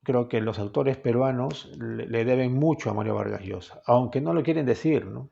creo que los autores peruanos le deben mucho a Mario Vargas Llosa, aunque no lo quieren decir, ¿no?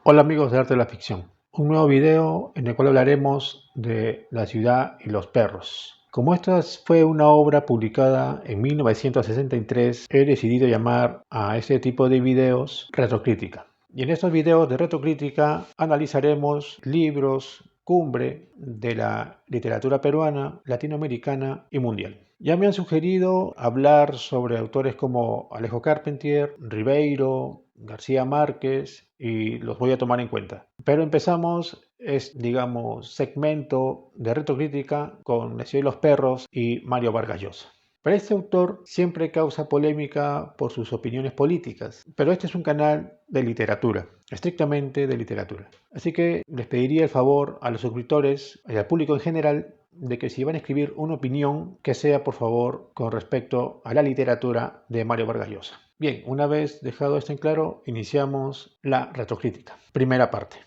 Hola amigos de Arte de la Ficción, un nuevo video en el cual hablaremos de La ciudad y los perros. Como esta fue una obra publicada en 1963, he decidido llamar a este tipo de videos retrocrítica. Y en estos videos de retrocrítica analizaremos libros cumbre de la literatura peruana, latinoamericana y mundial. Ya me han sugerido hablar sobre autores como Alejo Carpentier, Ribeiro, García Márquez, y los voy a tomar en cuenta. Pero empezamos, digamos, segmento de retrocrítica con La ciudad y los perros y Mario Vargas Llosa. Para este autor siempre causa polémica por sus opiniones políticas, pero este es un canal de literatura, estrictamente de literatura. Así que les pediría el favor a los suscriptores y al público en general de que si van a escribir una opinión, que sea por favor con respecto a la literatura de Mario Vargas Llosa. Bien, una vez dejado esto en claro, iniciamos la retrocrítica. Primera parte.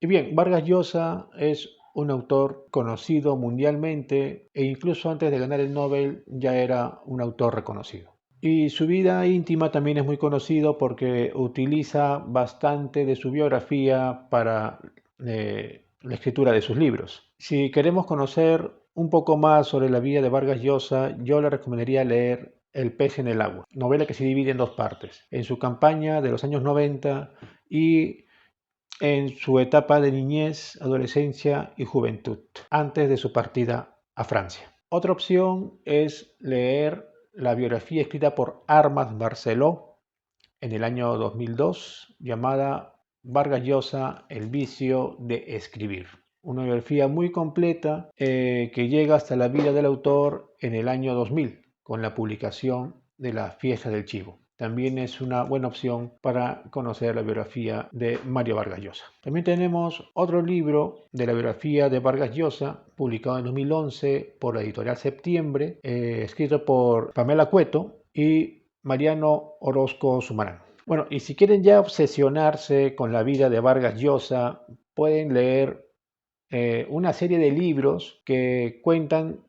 Y bien, Vargas Llosa es un autor conocido mundialmente e incluso antes de ganar el Nobel ya era un autor reconocido. Y su vida íntima también es muy conocido porque utiliza bastante de su biografía para la escritura de sus libros. Si queremos conocer un poco más sobre la vida de Vargas Llosa, yo le recomendaría leer El pez en el agua, novela que se divide en dos partes, en su campaña de los años 90 y en su etapa de niñez, adolescencia y juventud, antes de su partida a Francia. Otra opción es leer la biografía escrita por Armand Barceló en el año 2002, llamada Vargas Llosa, el vicio de escribir. Una biografía muy completa que llega hasta la vida del autor en el año 2000, con la publicación de La fiesta del chivo. También es una buena opción para conocer la biografía de Mario Vargas Llosa. También tenemos otro libro de la biografía de Vargas Llosa, publicado en 2011 por la editorial Septiembre, escrito por Pamela Cueto y Mariano Orozco Sumarán. Bueno, y si quieren ya obsesionarse con la vida de Vargas Llosa, pueden leer una serie de libros que cuentan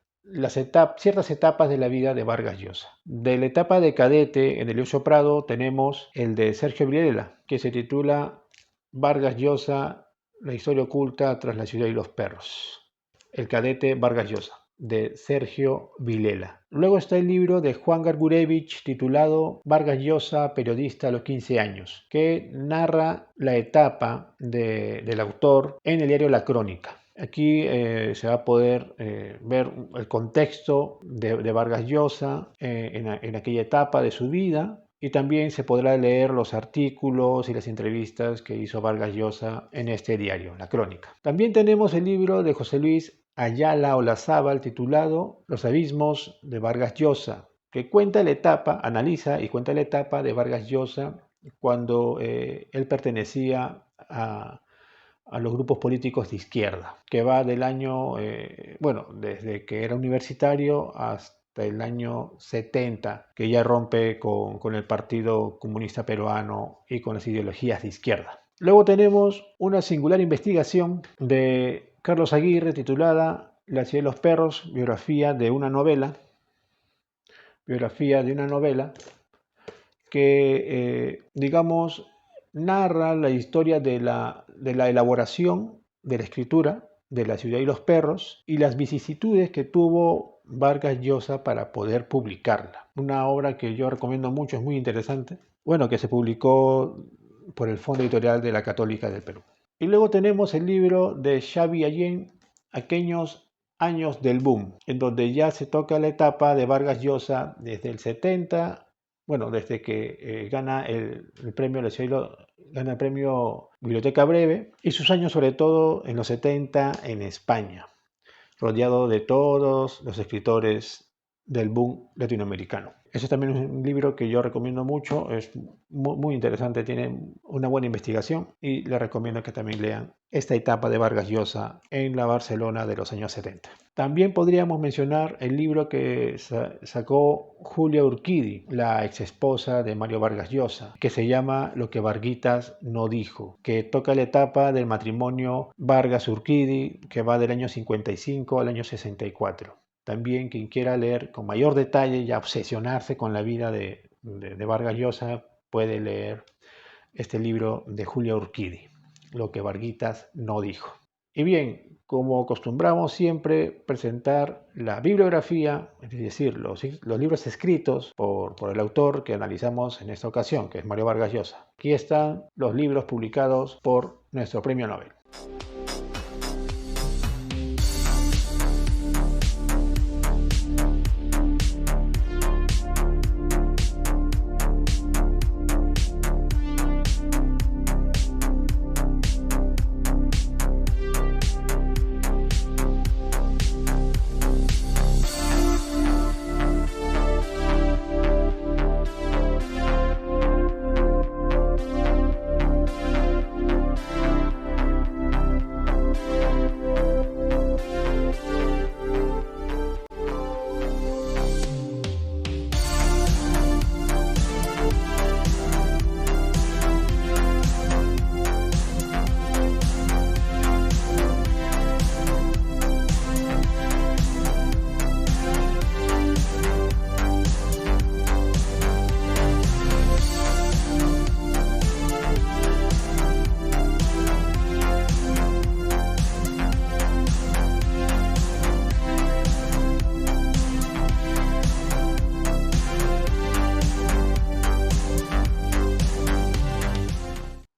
ciertas etapas de la vida de Vargas Llosa. De la etapa de cadete en el Eleuso Prado tenemos el de Sergio Vilela, que se titula Vargas Llosa, la historia oculta tras la ciudad y los perros. El cadete Vargas Llosa, de Sergio Vilela. Luego está el libro de Juan Gargurevich titulado Vargas Llosa, periodista a los 15 años, que narra la etapa del autor en el diario La Crónica. Aquí se va a poder ver el contexto de Vargas Llosa en aquella etapa de su vida, y también se podrá leer los artículos y las entrevistas que hizo Vargas Llosa en este diario, La Crónica. También tenemos el libro de José Luis Ayala Olazábal titulado Los abismos de Vargas Llosa, que analiza y cuenta la etapa de Vargas Llosa cuando él pertenecía a los grupos políticos de izquierda, que va del año, desde que era universitario hasta el año 70, que ya rompe con el Partido Comunista Peruano y con las ideologías de izquierda. Luego tenemos una singular investigación de Carlos Aguirre titulada La ciudad de los perros, biografía de una novela que, digamos, narra la historia de la elaboración de la escritura de La ciudad y los perros y las vicisitudes que tuvo Vargas Llosa para poder publicarla. Una obra que yo recomiendo mucho, es muy interesante. Bueno, que se publicó por el Fondo Editorial de la Católica del Perú. Y luego tenemos el libro de Xavi Allén, Aquellos años del boom, en donde ya se toca la etapa de Vargas Llosa desde el 70, desde que gana el premio gana el premio Biblioteca Breve, y sus años sobre todo en los 70 en España, rodeado de todos los escritores del boom latinoamericano. Ese también es un libro que yo recomiendo mucho, es muy interesante, tiene una buena investigación y les recomiendo que también lean esta etapa de Vargas Llosa en la Barcelona de los años 70. También podríamos mencionar el libro que sacó Julia Urquidi, la ex esposa de Mario Vargas Llosa, que se llama Lo que Varguitas no dijo, que toca la etapa del matrimonio Vargas-Urquidi, que va del año 55 al año 64. También quien quiera leer con mayor detalle y obsesionarse con la vida de Vargas Llosa puede leer este libro de Julia Urquidi, Lo que Varguitas no dijo. Y bien, como acostumbramos siempre presentar la bibliografía, es decir, los libros escritos por el autor que analizamos en esta ocasión, que es Mario Vargas Llosa. Aquí están los libros publicados por nuestro premio Nobel.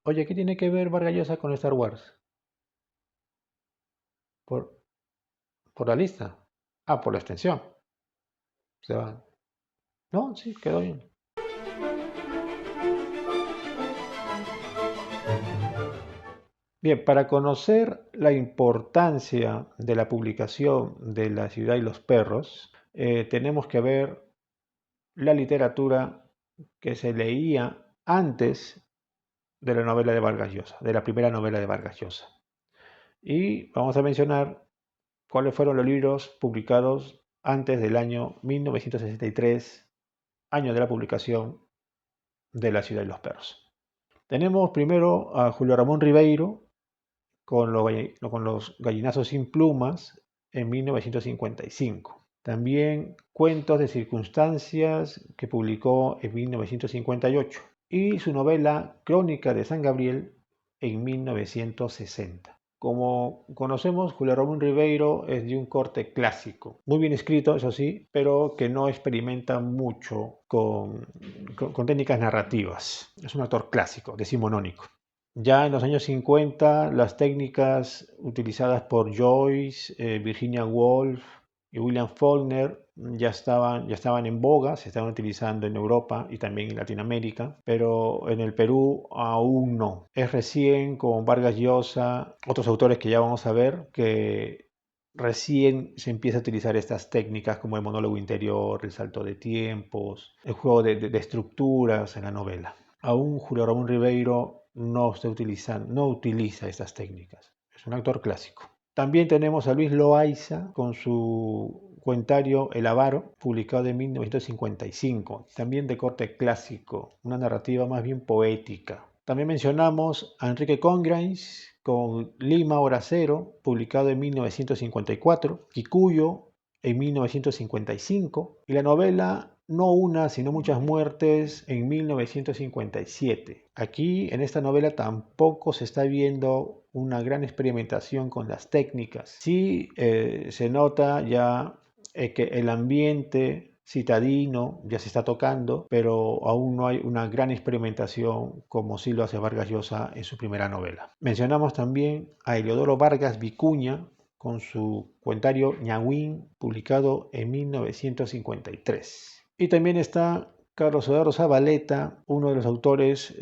Oye, ¿qué tiene que ver Vargas Llosa con Star Wars? Por, por la lista. Ah, por la extensión. Se va. No, sí, quedó bien. Bien, para conocer la importancia de la publicación de La ciudad y los perros, tenemos que ver la literatura que se leía antes de la novela de Vargas Llosa, de la primera novela de Vargas Llosa. Y vamos a mencionar cuáles fueron los libros publicados antes del año 1963, año de la publicación de La ciudad y los perros. Tenemos primero a Julio Ramón Ribeiro con los gallinazos sin plumas en 1955. También Cuentos de circunstancias que publicó en 1958 y su novela Crónica de San Gabriel en 1960. Como conocemos, Julio Ramón Ribeiro es de un corte clásico, muy bien escrito, eso sí, pero que no experimenta mucho con técnicas narrativas. Es un autor clásico, decimonónico. Ya en los años 50, las técnicas utilizadas por Joyce, Virginia Woolf y William Faulkner ya estaban en boga, se estaban utilizando en Europa y también en Latinoamérica, pero en el Perú aún no. Es recién con Vargas Llosa, otros autores que ya vamos a ver, que recién se empieza a utilizar estas técnicas como el monólogo interior, el salto de tiempos, el juego de estructuras en la novela. Aún Julio Ramón Ribeiro no utiliza estas técnicas. Es un autor clásico. También tenemos a Luis Loaiza con su cuentario El Avaro, publicado en 1955, también de corte clásico, una narrativa más bien poética. También mencionamos a Enrique Congrains con Lima Hora Cero, publicado en 1954, Kikuyo en 1955, y la novela No una, sino muchas muertes en 1957. Aquí, en esta novela, tampoco se está viendo una gran experimentación con las técnicas. Sí se nota ya que el ambiente citadino ya se está tocando, pero aún no hay una gran experimentación como sí lo hace Vargas Llosa en su primera novela. Mencionamos también a Heliodoro Vargas Vicuña con su cuentario Ñahuín, publicado en 1953. Y también está Carlos Eduardo Zabaleta, uno de los autores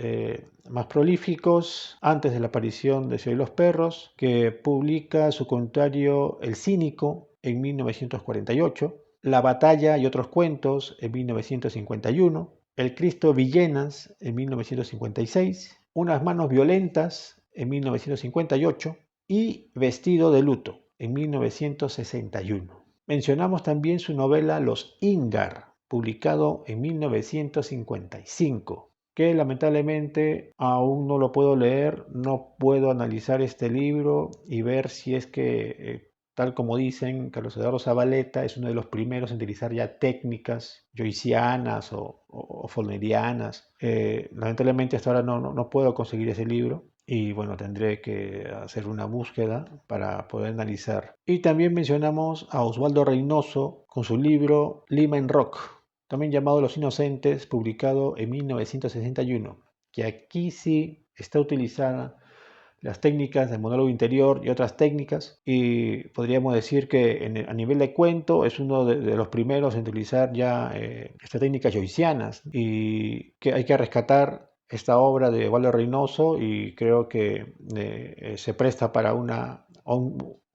más prolíficos antes de la aparición de Ciudad y los Perros, que publica su cuentario El Cínico en 1948. La batalla y otros cuentos en 1951, El Cristo Villenas en 1956, Unas manos violentas en 1958 y Vestido de luto en 1961. Mencionamos también su novela Los Íngar, publicado en 1955, que lamentablemente aún no lo puedo leer, no puedo analizar este libro y ver si es que tal como dicen, Carlos Eduardo Zabaleta es uno de los primeros en utilizar ya técnicas joycianas o follnerianas. Lamentablemente hasta ahora no puedo conseguir ese libro y bueno, tendré que hacer una búsqueda para poder analizar. Y también mencionamos a Osvaldo Reynoso con su libro Lima en Rock, también llamado Los Inocentes, publicado en 1961, que aquí sí está utilizada las técnicas del monólogo interior y otras técnicas, y podríamos decir que a nivel de cuento es uno de los primeros en utilizar ya estas técnicas joycianas, y que hay que rescatar esta obra de Waldo Reynoso, y creo que se presta para un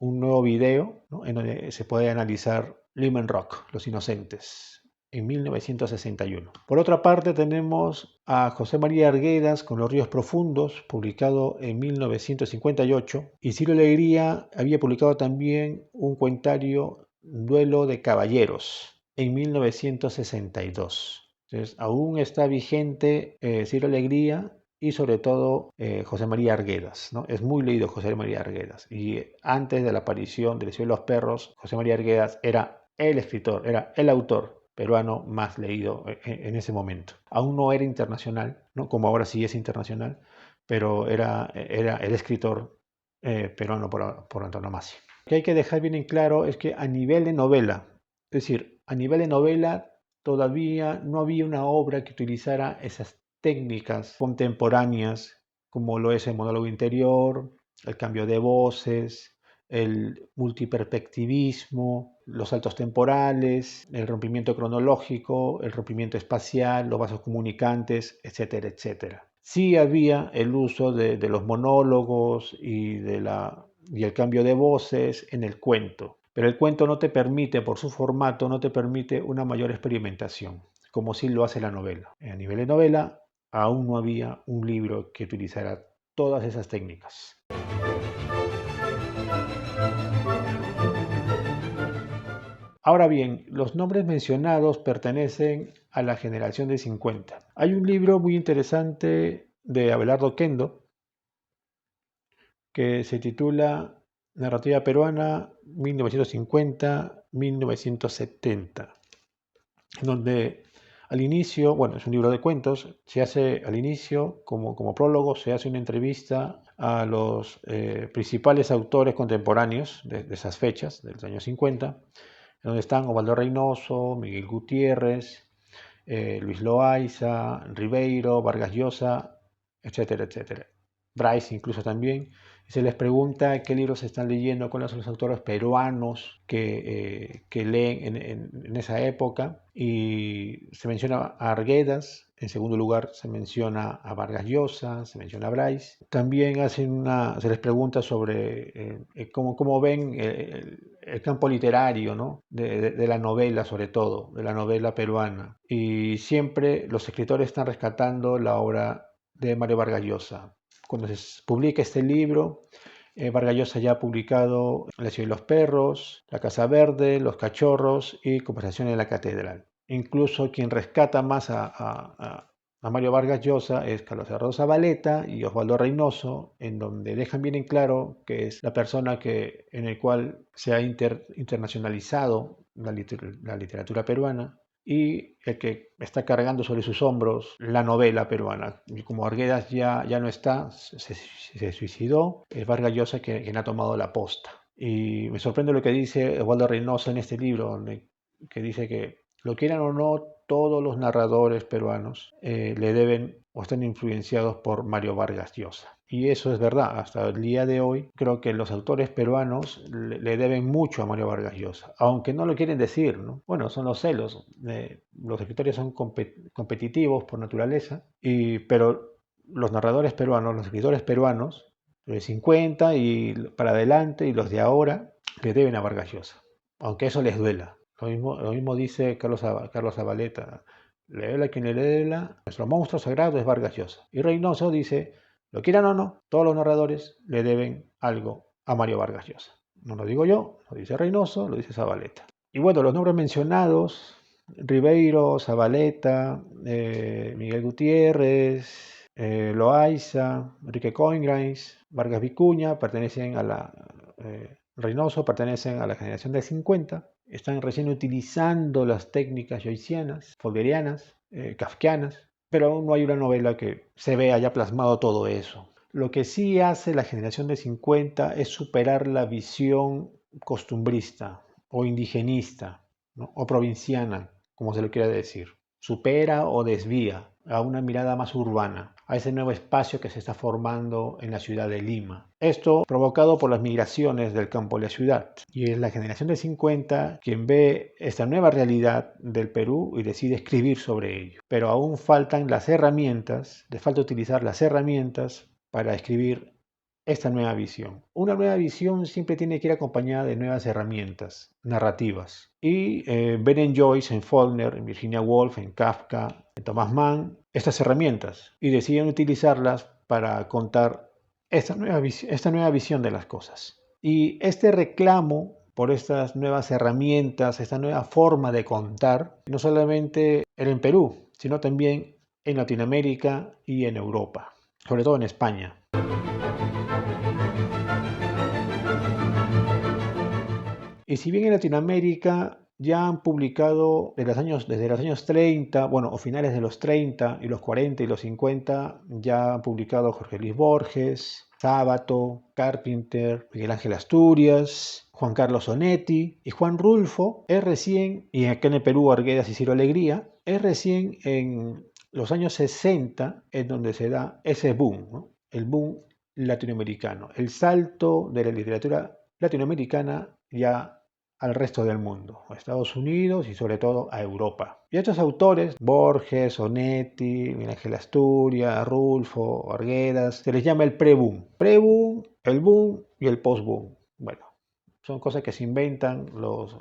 nuevo video, ¿no?, en donde se puede analizar Lehman Rock, Los Inocentes, en 1961. Por otra parte tenemos a José María Arguedas con Los Ríos Profundos, publicado en 1958, y Ciro Alegría había publicado también un cuentario, Duelo de Caballeros, en 1962. Entonces aún está vigente Ciro Alegría y sobre todo José María Arguedas, ¿no? Es muy leído José María Arguedas, y antes de la aparición del Cielo de los Perros, José María Arguedas era el escritor, era el autor peruano más leído en ese momento. Aún no era internacional, ¿no?, como ahora sí es internacional, pero era el escritor peruano por antonomasia. Lo que hay que dejar bien en claro es que a nivel de novela, es decir, a nivel de novela todavía no había una obra que utilizara esas técnicas contemporáneas como lo es el monólogo interior, el cambio de voces, el multiperspectivismo, los saltos temporales, el rompimiento cronológico, el rompimiento espacial, los vasos comunicantes, etcétera, etcétera. Sí había el uso de los monólogos y el cambio de voces en el cuento, pero el cuento no te permite, por su formato, no te permite una mayor experimentación, como sí lo hace la novela. A nivel de novela, aún no había un libro que utilizara todas esas técnicas. Ahora bien, los nombres mencionados pertenecen a la generación de 50. Hay un libro muy interesante de Abelardo Kendo que se titula Narrativa Peruana 1950-1970, donde al inicio, bueno, es un libro de cuentos, se hace al inicio, como prólogo, se hace una entrevista a los principales autores contemporáneos de esas fechas, de los años 50, donde están Osvaldo Reynoso, Miguel Gutiérrez, Luis Loaiza, Ribeiro, Vargas Llosa, etcétera, etcétera. Bryce incluso también. Y se les pregunta qué libros están leyendo, cuáles son los autores peruanos que leen en esa época. Y se menciona a Arguedas, en segundo lugar se menciona a Vargas Llosa, se menciona a Bryce. También se les pregunta sobre cómo ven el campo literario, ¿no?, de la novela, sobre todo, de la novela peruana. Y siempre los escritores están rescatando la obra de Mario Vargas Llosa. Cuando se publica este libro, Vargas Llosa ya ha publicado La ciudad de los perros, La casa verde, Los cachorros y Conversaciones en la catedral. Incluso quien rescata más a Mario Vargas Llosa es Carlos Eduardo Zabaleta y Osvaldo Reynoso, en donde dejan bien en claro que es la persona en el cual se ha internacionalizado la literatura peruana, y el que está cargando sobre sus hombros la novela peruana. Y como Arguedas ya no está, se suicidó, es Vargas Llosa quien ha tomado la posta. Y me sorprende lo que dice Osvaldo Reynoso en este libro, que dice que, lo quieran o no, todos los narradores peruanos le deben o están influenciados por Mario Vargas Llosa. Y eso es verdad, hasta el día de hoy creo que los autores peruanos le deben mucho a Mario Vargas Llosa, aunque no lo quieren decir, ¿no? Bueno, son los celos. Los escritores son competitivos por naturaleza, pero los narradores peruanos, los escritores peruanos, de 50 y para adelante y los de ahora, le deben a Vargas Llosa, aunque eso les duela. Lo mismo dice Carlos Zabaleta. Léela quien le léela, nuestro monstruo sagrado es Vargas Llosa. Y Reynoso dice, lo quieran o no, todos los narradores le deben algo a Mario Vargas Llosa. No lo digo yo, lo dice Reynoso, lo dice Zabaleta. Y bueno, los nombres mencionados, Ribeiro, Zabaleta, Miguel Gutiérrez, Loaiza, Enrique Coingrais, Vargas Vicuña, Reynoso pertenecen a la generación del 50, están recién utilizando las técnicas joycianas, foglerianas, kafkianas, pero aún no hay una novela que se vea ya plasmado todo eso. Lo que sí hace la generación de 50 es superar la visión costumbrista o indigenista, ¿no? O provinciana, como se lo quiera decir. Supera o desvía a una mirada más urbana, a ese nuevo espacio que se está formando en la ciudad de Lima. Esto provocado por las migraciones del campo a la ciudad. Y es la generación de 50 quien ve esta nueva realidad del Perú y decide escribir sobre ello. Pero aún faltan las herramientas, le falta utilizar las herramientas para escribir esta nueva visión. Una nueva visión siempre tiene que ir acompañada de nuevas herramientas narrativas. Y ven en Joyce, en Faulkner, en Virginia Woolf, en Kafka, en Thomas Mann, estas herramientas y deciden utilizarlas para contar esta nueva visión de las cosas. Y este reclamo por estas nuevas herramientas, esta nueva forma de contar, no solamente era en Perú, sino también en Latinoamérica y en Europa, sobre todo en España. Y si bien en Latinoamérica ya han publicado desde los años 30, bueno, o finales de los 30 y los 40 y los 50, ya han publicado Jorge Luis Borges, Sábato, Carpenter, Miguel Ángel Asturias, Juan Carlos Onetti y Juan Rulfo, es recién, y acá en el Perú Arguedas y Ciro Alegría, es recién en los años 60 en donde se da ese boom, ¿no? El boom latinoamericano, el salto de la literatura latinoamericana ya al resto del mundo, a Estados Unidos y sobre todo a Europa. Y estos autores, Borges, Onetti, Miguel Ángel Asturias, Rulfo, Arguedas, se les llama el pre-boom. Pre-boom, el boom y el post-boom. Bueno, son cosas que se inventan los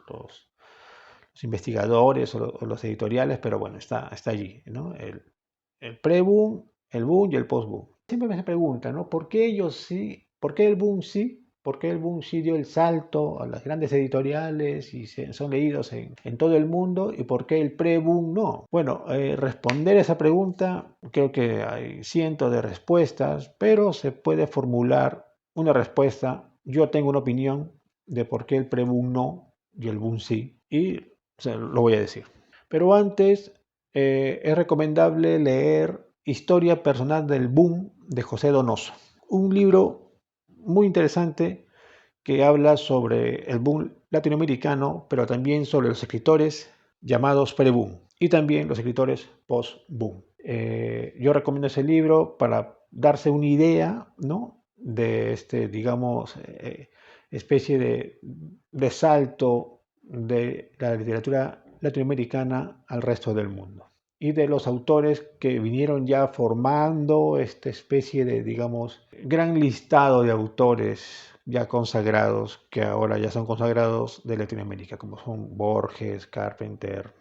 investigadores o los editoriales, pero bueno, está allí, ¿no? El pre-boom, el boom y el post-boom. Siempre me se pregunta, ¿no? ¿Por qué ellos sí? ¿Por qué el boom sí? ¿Por qué el boom sí dio el salto a las grandes editoriales y son leídos en todo el mundo? ¿Y por qué el pre-boom no? Bueno, responder esa pregunta, creo que hay cientos de respuestas, pero se puede formular una respuesta. Yo tengo una opinión de por qué el pre-boom no y el boom sí, y lo voy a decir. Pero antes, es recomendable leer Historia personal del boom de José Donoso, un libro muy interesante que habla sobre el boom latinoamericano, pero también sobre los escritores llamados pre-boom y también los escritores post-boom. Yo recomiendo ese libro para darse una idea, ¿no? De este, digamos, especie de salto de la literatura latinoamericana al resto del mundo y de los autores que vinieron ya formando esta especie de, digamos, gran listado de autores ya consagrados, que ahora ya son consagrados de Latinoamérica, como son Borges, Carpenter,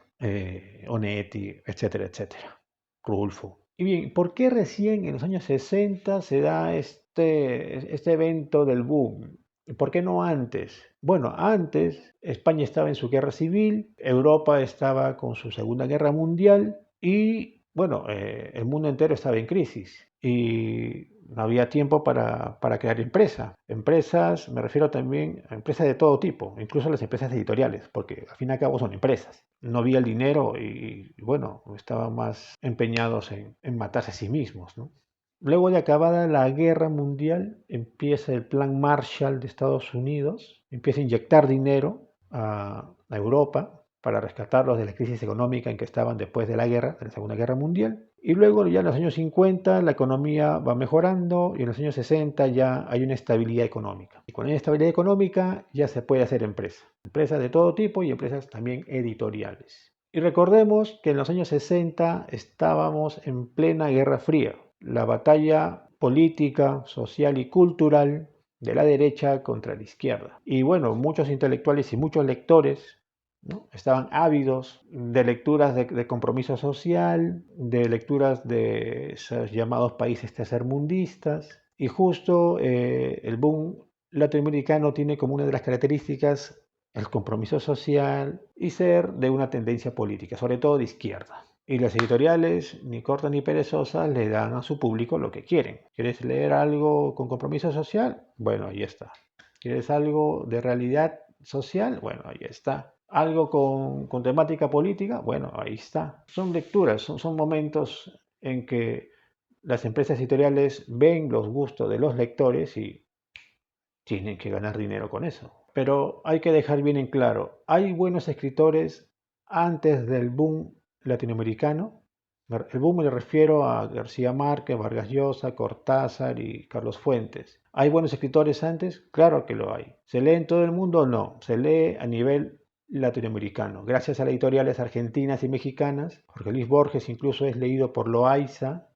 Onetti, etcétera, etcétera, Rulfo. Y bien, ¿por qué recién en los años 60 se da este evento del boom? ¿Por qué no antes? Bueno, antes España estaba en su guerra civil, Europa estaba con su Segunda Guerra Mundial y, bueno, el mundo entero estaba en crisis y no había tiempo para crear empresas, me refiero también a empresas de todo tipo, incluso las empresas editoriales, porque al fin y al cabo son empresas. No había el dinero y bueno, estaban más empeñados en matarse a sí mismos, ¿no? Luego de acabada la guerra mundial, empieza el plan Marshall de Estados Unidos, empieza a inyectar dinero a Europa para rescatarlos de la crisis económica en que estaban después de la guerra, de la Segunda Guerra Mundial. Y luego ya en los años 50 la economía va mejorando y en los años 60 ya hay una estabilidad económica. Y con esa estabilidad económica ya se puede hacer empresas de todo tipo y empresas también editoriales. Y recordemos que en los años 60 estábamos en plena Guerra Fría, la batalla política, social y cultural de la derecha contra la izquierda. Y bueno, muchos intelectuales y muchos lectores ¿no? Estaban ávidos de lecturas de compromiso social, de lecturas de esos llamados países tercermundistas, y justo el boom latinoamericano tiene como una de las características el compromiso social y ser de una tendencia política, sobre todo de izquierda. Y las editoriales, ni cortas ni perezosas, le dan a su público lo que quieren. ¿Quieres leer algo con compromiso social? Bueno, ahí está. ¿Quieres algo de realidad social? Bueno, ahí está. ¿Algo con temática política? Bueno, ahí está. Son lecturas, son momentos en que las empresas editoriales ven los gustos de los lectores y tienen que ganar dinero con eso. Pero hay que dejar bien en claro, hay buenos escritores antes del boom latinoamericano. El boom me refiero a García Márquez, Vargas Llosa, Cortázar y Carlos Fuentes. ¿Hay buenos escritores antes? Claro que lo hay. ¿Se lee en todo el mundo? No. Se lee a nivel latinoamericano. Gracias a las editoriales argentinas y mexicanas, Jorge Luis Borges incluso es leído por Loaiza,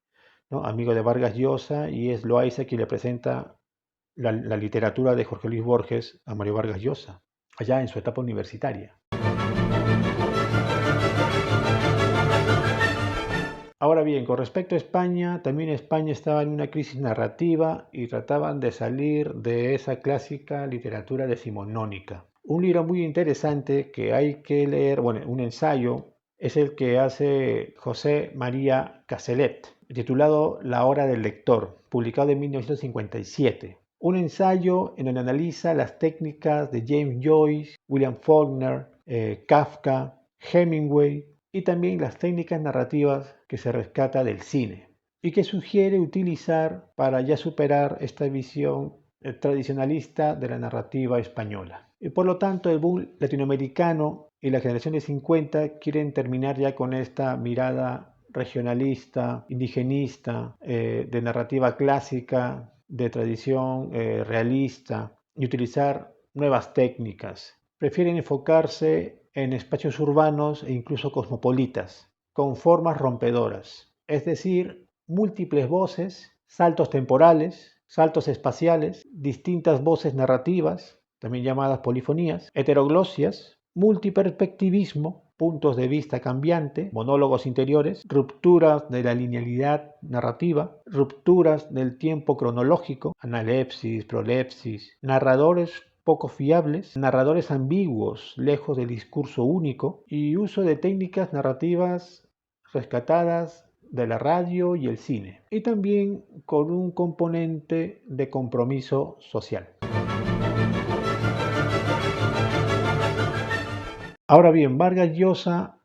¿no? Amigo de Vargas Llosa, y es Loaiza quien le presenta la literatura de Jorge Luis Borges a Mario Vargas Llosa, allá en su etapa universitaria. Ahora bien, con respecto a España, también España estaba en una crisis narrativa y trataban de salir de esa clásica literatura decimonónica. Un libro muy interesante que hay que leer, bueno, un ensayo, es el que hace José María Castellet, titulado La hora del lector, publicado en 1957. Un ensayo en donde analiza las técnicas de James Joyce, William Faulkner, Kafka, Hemingway y también las técnicas narrativas que se rescata del cine y que sugiere utilizar para ya superar esta visión tradicionalista de la narrativa española. Y por lo tanto, el boom latinoamericano y la generación de 50 quieren terminar ya con esta mirada regionalista, indigenista, de narrativa clásica, de tradición realista, y utilizar nuevas técnicas. Prefieren enfocarse en espacios urbanos e incluso cosmopolitas, con formas rompedoras, es decir, múltiples voces, saltos temporales, saltos espaciales, distintas voces narrativas, también llamadas polifonías, heteroglosias, multiperspectivismo, puntos de vista cambiante, monólogos interiores, rupturas de la linealidad narrativa, rupturas del tiempo cronológico, analepsis, prolepsis, narradores poco fiables, narradores ambiguos, lejos del discurso único, y uso de técnicas narrativas rescatadas de la radio y el cine, y también con un componente de compromiso social. Ahora bien, Vargas Llosa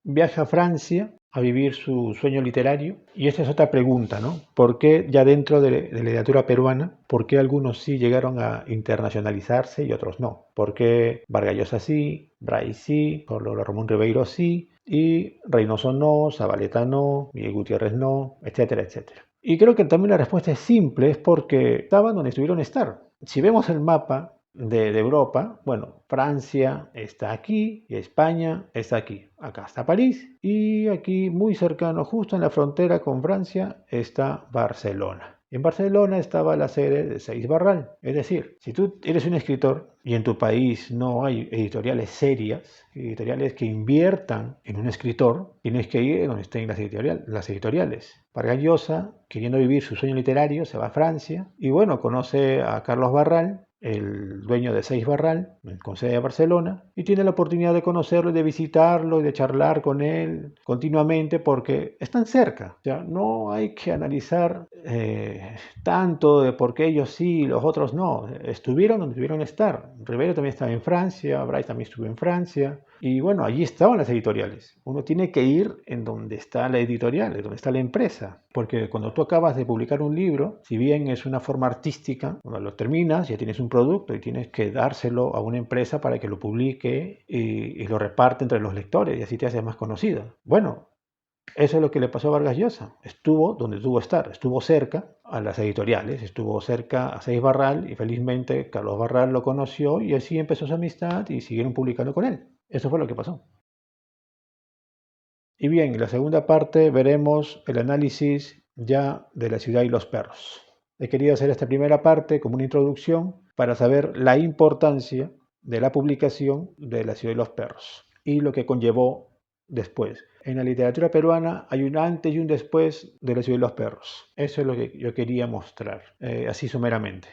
viaja a Francia a vivir su sueño literario, y esta es otra pregunta, ¿no? ¿Por qué ya dentro de la literatura peruana, por qué algunos sí llegaron a internacionalizarse y otros no? ¿Por qué Vargas Llosa sí, Bray sí, Ramón Ribeiro sí, y Reynoso no, Zabaleta no, Miguel Gutiérrez no, etcétera, etcétera? Y creo que también la respuesta es simple, es porque estaban donde estuvieron estar. Si vemos el mapa de Europa, bueno, Francia está aquí y España está aquí. Acá está París y aquí muy cercano, justo en la frontera con Francia, está Barcelona. En Barcelona estaba la sede de Seix Barral. Es decir, si tú eres un escritor y en tu país no hay editoriales serias, editoriales que inviertan en un escritor, tienes que ir donde estén las editoriales. Vargas Llosa, queriendo vivir su sueño literario, se va a Francia y bueno, conoce a Carlos Barral, el dueño de Seix Barral, con sede de Barcelona, y tiene la oportunidad de conocerlo y de visitarlo y de charlar con él continuamente porque están cerca. O sea, no hay que analizar tanto de por qué ellos sí y los otros no. Estuvieron donde tuvieron estar. Rivero también estaba en Francia, Bryce también estuvo en Francia, y bueno, allí estaban las editoriales. Uno tiene que ir en donde está la editorial, en donde está la empresa, porque cuando tú acabas de publicar un libro, si bien es una forma artística, cuando lo terminas ya tienes un producto y tienes que dárselo a una empresa para que lo publique y lo reparte entre los lectores y así te haces más conocido. Bueno, eso es lo que le pasó a Vargas Llosa. Estuvo donde tuvo que estar, estuvo cerca a las editoriales, estuvo cerca a Seix Barral y felizmente Carlos Barral lo conoció y así empezó su amistad y siguieron publicando con él. Eso fue lo que pasó. Y bien, en la segunda parte veremos el análisis ya de La ciudad y los perros. He querido hacer esta primera parte como una introducción para saber la importancia de la publicación de La ciudad de los perros y lo que conllevó después. En la literatura peruana hay un antes y un después de La ciudad de los perros. Eso es lo que yo quería mostrar, así someramente.